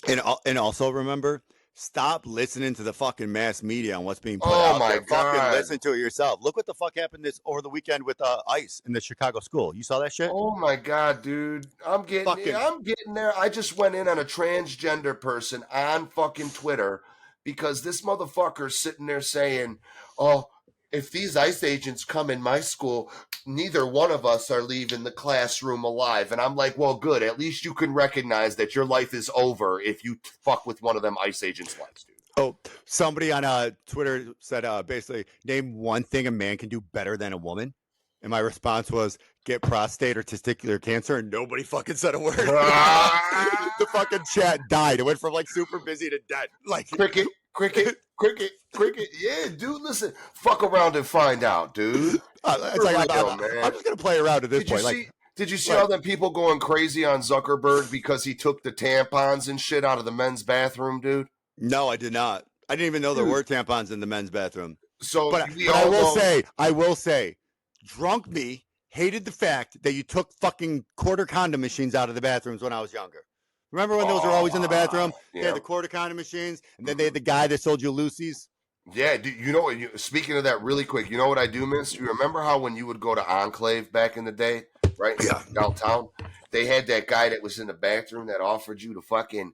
And also remember, stop listening to the fucking mass media on what's being put Oh out my there. God. Fucking listen to it yourself. Look what the fuck happened over the weekend with ICE in the Chicago school. You saw that shit? Oh my God, dude. I'm getting there. I just went in on a transgender person on fucking Twitter because this motherfucker's sitting there saying, oh, if these ICE agents come in my school, neither one of us are leaving the classroom alive. And I'm like, well, good. At least you can recognize that your life is over if you fuck with one of them ICE agents' lives, dude. Oh, somebody on Twitter said basically, name one thing a man can do better than a woman. And my response was, get prostate or testicular cancer. And nobody fucking said a word. The fucking chat died. It went from like super busy to dead. Like cricket. Yeah, dude, listen. Fuck around and find out, dude. It's like, I'm just going to play around at this point. Did you see all them people going crazy on Zuckerberg because he took the tampons and shit out of the men's bathroom, dude? No, I did not. I didn't even know there were tampons in the men's bathroom. So, but I will say, drunk me hated the fact that you took fucking quarter condom machines out of the bathrooms when I was younger. Remember when those were always in the bathroom? Yeah. They had the quarter condom machines, and then they had the guy that sold you Lucy's. Yeah, speaking of that really quick, you know what I do miss? You remember how when you would go to Enclave back in the day, right? Yeah. Downtown, they had that guy that was in the bathroom that offered you to fucking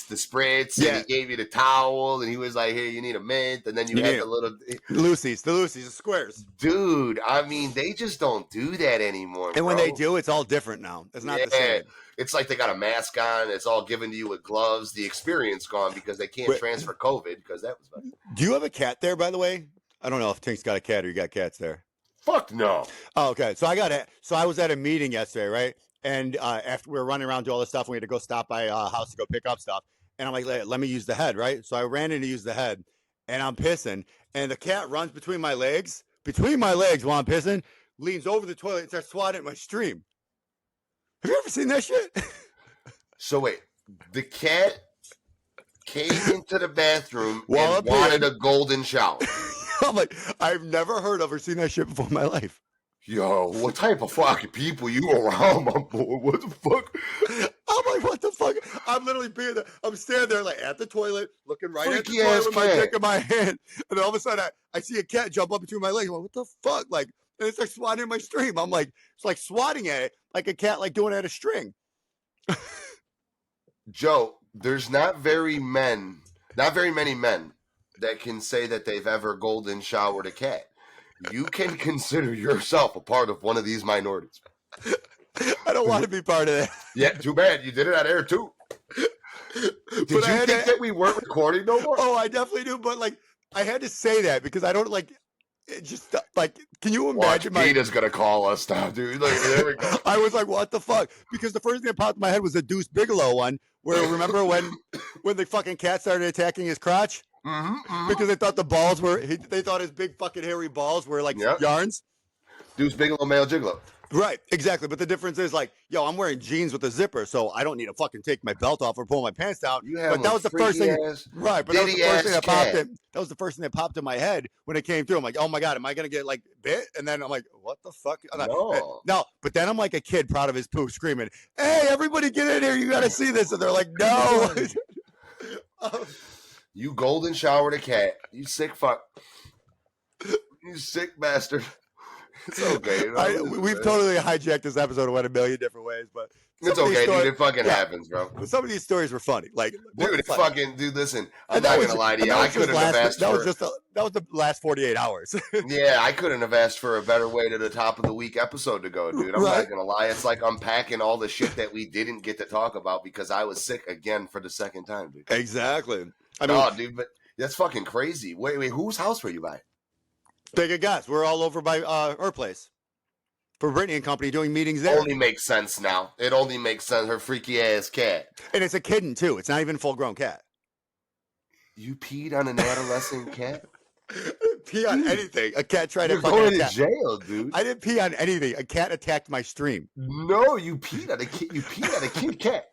the spritz, and he gave you the towel, and he was like, "Here, you need a mint," and then you had the little Lucy's, the squares. Dude, I mean, they just don't do that anymore. And when they do, it's all different now. It's not the same. It's like they got a mask on. It's all given to you with gloves. The experience gone because they can't transfer COVID because that was bad. Do you have a cat there, by the way? I don't know if Tink's got a cat or you got cats there. Fuck no. Oh, okay. So I was at a meeting yesterday, right? And after we were running around, do all this stuff, we had to go stop by a house to go pick up stuff. And I'm like, let me use the head, right? So I ran in to use the head, and I'm pissing. And the cat runs between my legs while I'm pissing, leans over the toilet and starts swatting at my stream. Have you ever seen that shit? So wait, the cat came into the bathroom and wanted a golden shower. I'm like, I've never heard of or seen that shit before in my life. Yo, what type of fucking people you around, my boy? What the fuck? I'm like, what the fuck? I'm literally I'm standing there like at the toilet, looking right at the Freaky toilet with my cat. dick in my hand. And then all of a sudden I see a cat jump up between my legs. I'm like, what the fuck? Like, and it's like swatting at my stream. I'm like, it's like swatting at it like a cat like doing it at a string. Joe, there's not very many men that can say that they've ever golden showered a cat. You can consider yourself a part of one of these minorities. I don't want to be part of that. Yeah, too bad. You did it on air too. Did you think that we weren't recording no more? Oh, I definitely do. But like, I had to say that because I don't like. It just like, can you imagine? Peter's gonna call us now, dude. Like, there we go. I was like, what the fuck? Because the first thing that popped in my head was the Deuce Bigelow one, where remember when the fucking cat started attacking his crotch? Because they thought the balls they thought his big fucking hairy balls were like yarns. Deuce Bigelow, male gigolo. Right, exactly. But the difference is like, yo, I'm wearing jeans with a zipper, so I don't need to fucking take my belt off or pull my pants down. But that was the first thing, right? But that was the first thing that popped in. That was the first thing that popped in my head when it came through. I'm like, oh my god, am I gonna get like bit? And then I'm like, what the fuck? No. But then I'm like a kid proud of his poo, screaming, "Hey, everybody, get in here! You gotta see this!" And they're like, no. You golden showered a cat. You sick fuck. You sick bastard. It's okay. We've totally hijacked this episode and went a million different ways, but it's okay, dude. It fucking happens, bro. Some of these stories were funny. Like, dude, listen. I'm not gonna lie to you. I couldn't have asked that was the last 48 hours. Yeah, I couldn't have asked for a better way to the top of the week episode to go, dude. I'm not gonna lie. It's like unpacking all the shit that we didn't get to talk about because I was sick again for the second time, dude. Exactly. Dude, but that's fucking crazy. Wait, whose house were you by? Take a guess. We're all over by her place. For Brittany and company doing meetings there. Only makes sense now. It only makes sense. Her freaky ass cat. And it's a kitten too. It's not even a full grown cat. You peed on an adolescent cat? Pee on anything. A cat tried to fucking attack. You're going to jail, dude. I didn't pee on anything. A cat attacked my stream. No, you peed on a kid. You peed on a Kit Kat.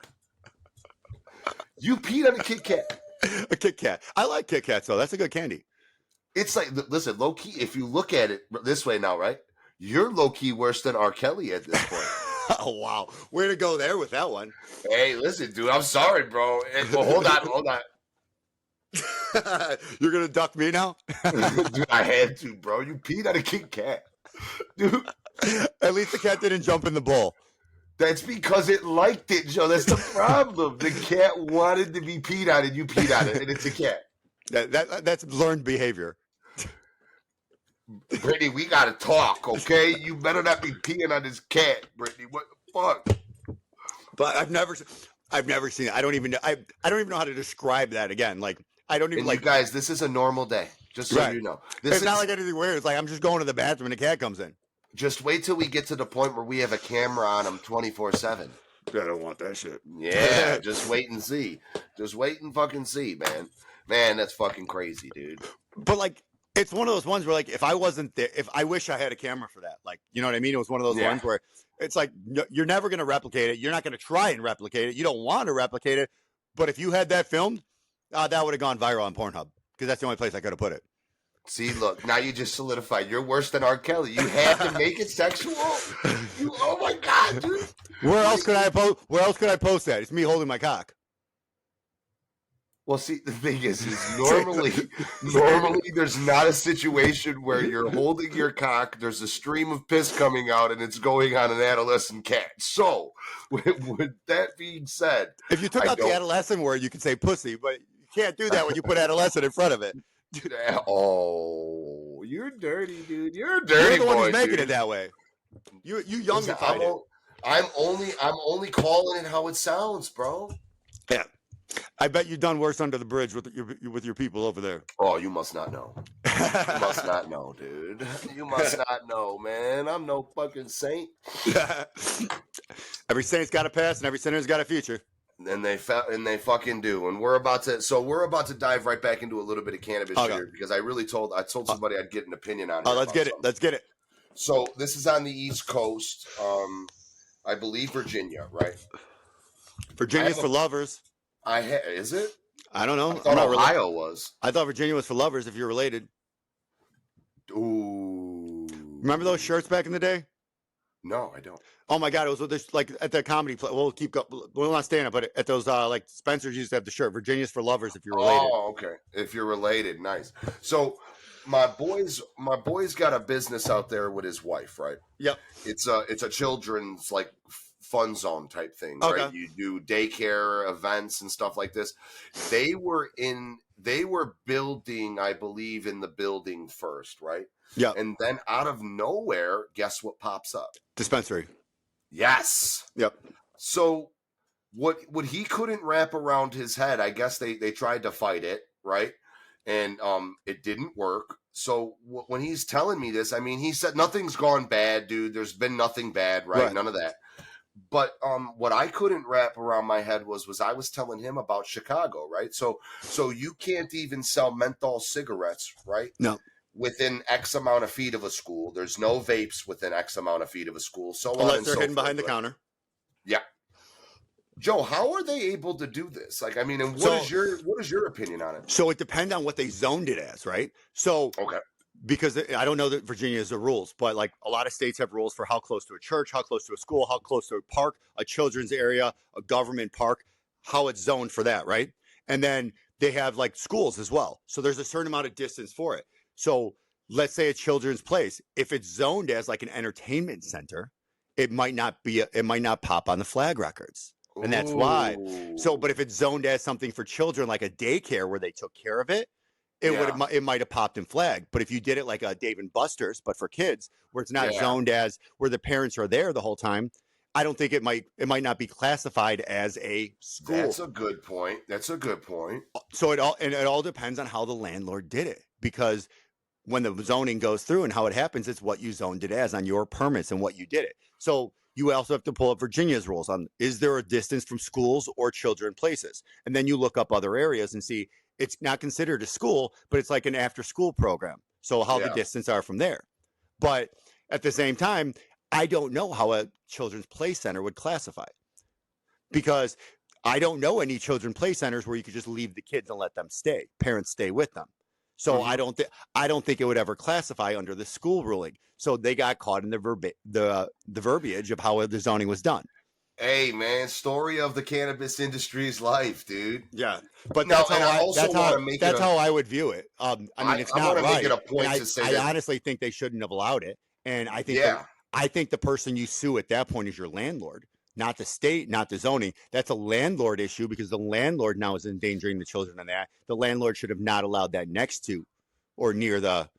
You peed on a Kit Kat. A Kit Kat. I like Kit Kats though. That's a good candy. It's like, listen, low key. If you look at it this way now, right? You're low key worse than R. Kelly at this point. Oh wow, way to go there with that one. Hey, listen, dude. I'm sorry, bro. Well, hold on. You're gonna duck me now? Dude, I had to, bro. You peed on a Kit Kat, dude. At least the cat didn't jump in the bowl. That's because it liked it, Joe. That's the problem. The cat wanted to be peed on, and you peed on it, and it's a cat. That's learned behavior. Brittany, we gotta talk, okay? You better not be peeing on this cat, Brittany. What the fuck? But I've never seen it. I don't even know how to describe that again. Like I don't even and like. You guys, this is a normal day, just so you know. It's not like anything weird. It's like I'm just going to the bathroom and a cat comes in. Just wait till we get to the point where we have a camera on him 24/7. I don't want that shit. Yeah, just wait and see. Just wait and fucking see, man. Man, that's fucking crazy, dude. But like. It's one of those ones where, like, if I wasn't there, if I wish I had a camera for that, like, you know what I mean? It was one of those ones where it's like, you're never going to replicate it. You're not going to try and replicate it. You don't want to replicate it. But if you had that filmed, that would have gone viral on Pornhub because that's the only place I could have put it. See, look, now you just solidified. You're worse than R. Kelly. You had to make it sexual. Oh my God, dude. Where else could I post that? It's me holding my cock. Well, see, the thing is normally there's not a situation where you're holding your cock, there's a stream of piss coming out, and it's going on an adolescent cat. So, with that being said, if you took out the adolescent word, you could say pussy, but you can't do that when you put adolescent in front of it. Oh, you're dirty, dude. You're a dirty. You're the one boy, who's making dude. it that way. You young Listen, to find it. I'm only calling it how it sounds, bro. Yeah. I bet you've done worse under the bridge with your people over there. Oh, you must not know. You must not know, dude. You must not know, man. I'm no fucking saint. Every saint's got a past, and every sinner's got a future. And they fucking do. And we're about to dive right back into a little bit of cannabis here because I told somebody I'd get an opinion on it. Oh, let's get it. Let's get it. So this is on the East Coast. I believe Virginia, right? Virginia's for lovers. Is it? I don't know. I thought Ohio was. I thought Virginia was for lovers if you're related. Ooh. Remember those shirts back in the day? No, I don't. Oh my God, it was with this, like at the comedy play. We'll keep going. We'll not stand up, but at those like Spencer's used to have the shirt. Virginia's for lovers if you're related. Oh, okay. If you're related, nice. So my boy's got a business out there with his wife, right? Yep. It's a children's like fun zone type thing, right? You do daycare events and stuff like this. They were building, I believe, in the building first, right? Yeah. And then out of nowhere, guess what pops up? Dispensary. Yes. Yep. So what he couldn't wrap around his head, I guess they tried to fight it, right? And it didn't work. So when he's telling me this, I mean, he said nothing's gone bad, dude. There's been nothing bad, right? None of that. But what I couldn't wrap around my head was I was telling him about Chicago, right? So you can't even sell menthol cigarettes, right? No. Within X amount of feet of a school. There's no vapes within X amount of feet of a school. So unless they're hidden behind the counter. Yeah. Joe, how are they able to do this? Like, I mean, and what is your opinion on it? So it depends on what they zoned it as, right? So okay. Because I don't know that Virginia has the rules, but like a lot of states have rules for how close to a church, how close to a school, how close to a park, a children's area, a government park, how it's zoned for that, right? And then they have like schools as well. So there's a certain amount of distance for it. So let's say a children's place, if it's zoned as like an entertainment center, it might not pop on the flag records. And that's why. So, but if it's zoned as something for children, like a daycare where they took care of it, it might have popped and flagged. But if you did it like a Dave and Buster's, but for kids, where it's not zoned as where the parents are there the whole time, I don't think it might not be classified as a school. That's a good point. So it all depends on how the landlord did it, because when the zoning goes through and how it happens, it's what you zoned it as on your permits and what you did it. So you also have to pull up Virginia's rules on, is there a distance from schools or children places? And then you look up other areas and see it's not considered a school, but it's like an after school program. So how the distance are from there. But at the same time, I don't know how a children's play center would classify, because I don't know any children's play centers where you could just leave the kids and let them stay. Parents stay with them. So I don't think it would ever classify under the school ruling. So they got caught in the verbiage of how the zoning was done. Hey man, story of the cannabis industry's life, dude. Yeah, but that's how I would view it. I mean, it's not right. Make it a point to say I honestly think they shouldn't have allowed it, and I think the person you sue at that point is your landlord, not the state, not the zoning. That's a landlord issue, because the landlord now is endangering the children. And that the landlord should have not allowed that next to or near the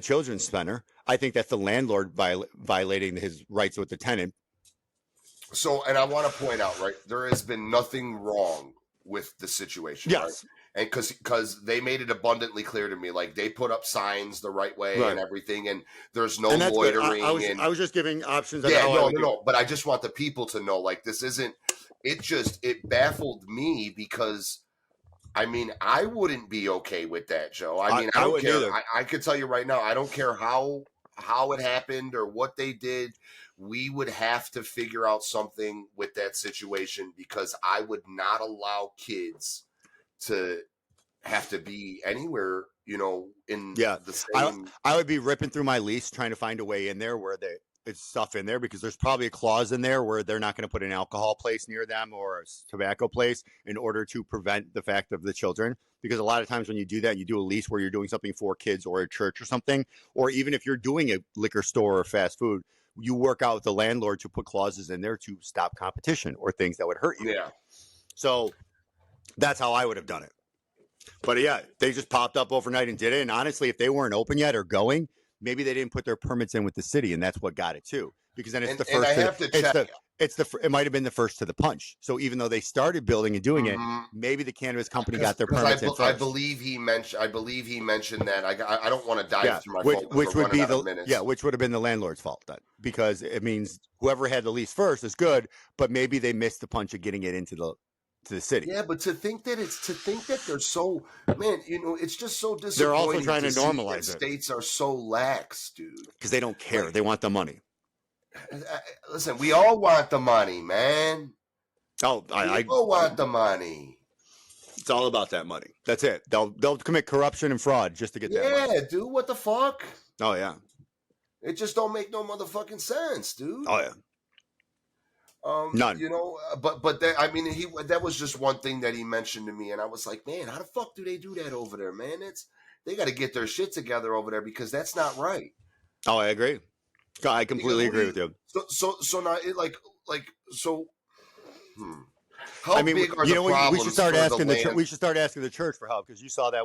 children's center. I think that's the landlord violating his rights with the tenant. So, and I want to point out, right, there has been nothing wrong with the situation, yes. Right? And because they made it abundantly clear to me, like they put up signs the right way and everything, and there's no loitering. I was just giving options. No. But I just want the people to know, like, this isn't. It baffled me, because, I mean, I wouldn't be okay with that, Joe. I mean, I don't care. I could tell you right now, I don't care how it happened or what they did. We would have to figure out something with that situation, because I would not allow kids to have to be anywhere, in the same. I would be ripping through my lease trying to find a way in there where it's stuff in there because there's probably a clause in there where they're not going to put an alcohol place near them or a tobacco place in order to prevent the fact of the children. Because a lot of times when you do that, you do a lease where you're doing something for kids or a church or something, or even if you're doing a liquor store or fast food, you work out with the landlord to put clauses in there to stop competition or things that would hurt you. Yeah. So that's how I would have done it. But yeah, they just popped up overnight and did it. And honestly, if they weren't open yet or going, maybe they didn't put their permits in with the city, and that's what got it too. Because then it's the first. And I have to check. It might have been the first to the punch. So even though they started building and doing it, maybe the cannabis company got their permits in first. I believe he mentioned that. I don't want to dive through my phone. Which would be which would have been the landlord's fault then, because it means whoever had the lease first is good, but maybe they missed the punch of getting it into the city. Yeah, but to think that they're so, man, it's just so disappointing. They're also trying to normalize it. States are so lax, dude. Because they don't care. They want the money. Listen, we all want the money, man. Oh, I want the money. It's all about that money. That's it. They'll commit corruption and fraud just to get that money. Yeah, dude, what the fuck? Oh, yeah. It just don't make no motherfucking sense, dude. Oh, yeah. None. But that was just one thing that he mentioned to me, and I was like, man, how the fuck do they do that over there, man? They got to get their shit together over there because that's not right. Oh, I agree. I completely agree with you. So now How big are the problems? We should start asking we should start asking the church for help, because you saw that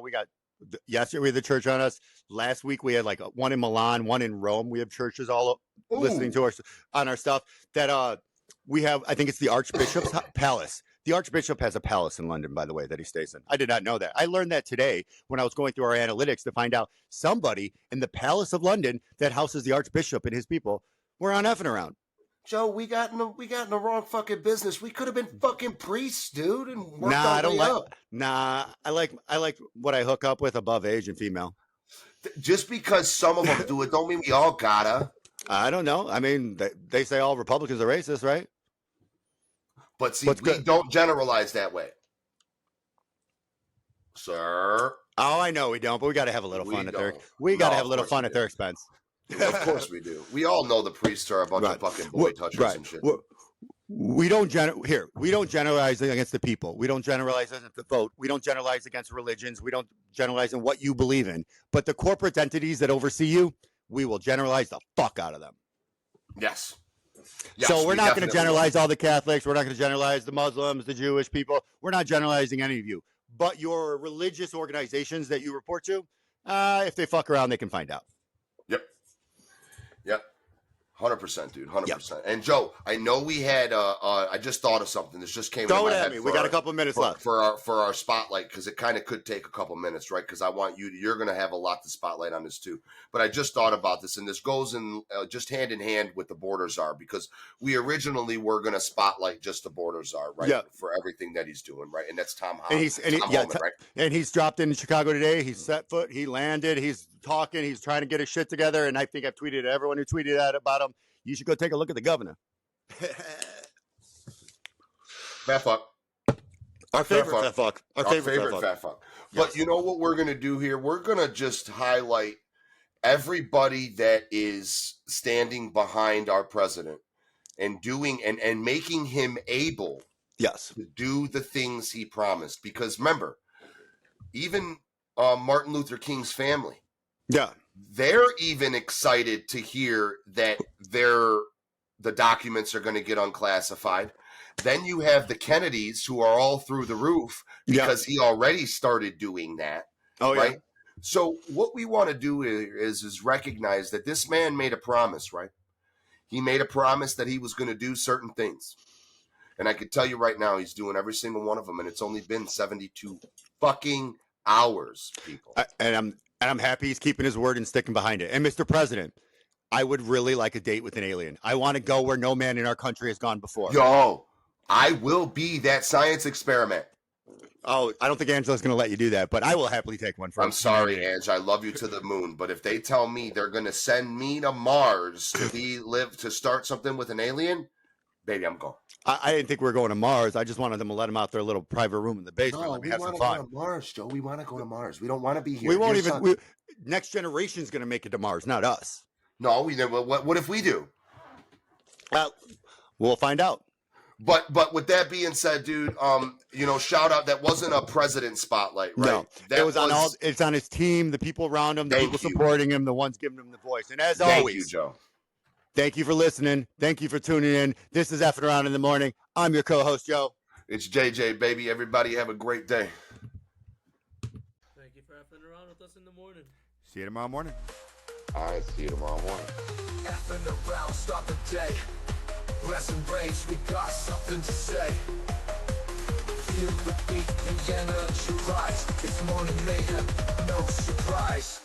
yesterday we had the church on us. Last week we had like one in Milan, one in Rome. We have churches all listening to our stuff that we have. I think it's the Archbishop's palace. The Archbishop has a palace in London, by the way, that he stays in. I did not know that. I learned that today when I was going through our analytics to find out somebody in the Palace of London that houses the Archbishop and his people were on F'nAround. Joe, we got in the wrong fucking business. We could have been fucking priests, dude, and worked I like what I hook up with above age and female. Just because some of them do it, don't mean we all gotta. I don't know. I mean, they say all Republicans are racist, right? But see, we don't generalize that way, sir. Oh, I know we don't, but we got to have a little fun at their. We got to have a little fun at their expense. Of course we do. We all know the priests are a bunch of fucking boy touchers and shit. We don't generalize against the people. We don't generalize against the vote. We don't generalize against religions. We don't generalize in what you believe in. But the corporate entities that oversee you, we will generalize the fuck out of them. Yes. So we're not going to generalize all the Catholics. We're not going to generalize the Muslims, the Jewish people. We're not generalizing any of you. But your religious organizations that you report to, if they fuck around, they can find out. Yep. 100%, dude. 100%. Yep. And Joe, I know we had. I just thought of something. This just came. Throw it at me. We got a couple minutes left for our spotlight, because it kind of could take a couple minutes, right? Because I want you're going to have a lot to spotlight on this too. But I just thought about this, and this goes in just hand in hand with the border czar, because we originally were going to spotlight just the border czar, right? Yeah. For everything that he's doing, right? And that's Tom Holland. Right? And he's dropped in Chicago today. He's set foot. He landed. He's talking. He's trying to get his shit together. And I think I've tweeted to everyone who tweeted that about him. You should go take a look at the governor. Fat fuck. Our favorite fat fuck. Our favorite fat fuck. But you know what we're going to do here? We're going to just highlight everybody that is standing behind our president and doing and making him able to do the things he promised. Because remember, even Martin Luther King's family. Yeah. They're even excited to hear that the documents are going to get unclassified. Then you have the Kennedys, who are all through the roof because he already started doing that. Oh, right? Yeah. So what we want to do is recognize that this man made a promise, right? He made a promise that he was going to do certain things. And I can tell you right now, he's doing every single one of them. And it's only been 72 fucking hours, people. And I'm happy he's keeping his word and sticking behind it. And Mr. President, I would really like a date with an alien. I want to go where no man in our country has gone before. Yo, I will be that science experiment. Oh, I don't think Angela's going to let you do that, but I will happily take one. I'm sorry, Ange. I love you to the moon. But if they tell me they're going to send me to Mars to start something with an alien, baby, I'm going. I didn't think we were going to Mars. I just wanted them to let him out their little private room in the basement. No, we want to go to Mars, Joe. We want to go to Mars. We don't want to be here. We won't next generation's going to make it to Mars, not us. No, what if we do? We'll find out. But with that being said, dude, shout out. That wasn't a president spotlight, right? No, that it was on all. It's on his team, the people around him, the people supporting him, the ones giving him the voice. And as always, thank you, Joe. Thank you for listening. Thank you for tuning in. This is F''n Around in the Morning. I'm your co-host, Joe. It's JJ, baby. Everybody have a great day. Thank you for F'ing around with us in the morning. See you tomorrow morning. All right, see you tomorrow morning. F'ing around, start the day. Rest and brains, we got something to say. Feel the beat and energy rise. It's morning mayhem, no surprise.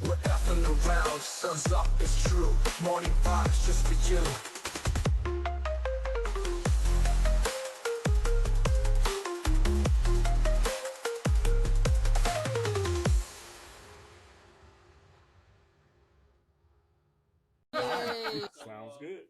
We're effing around, sun's up, it's true. Morning vibes just for you. Sounds good.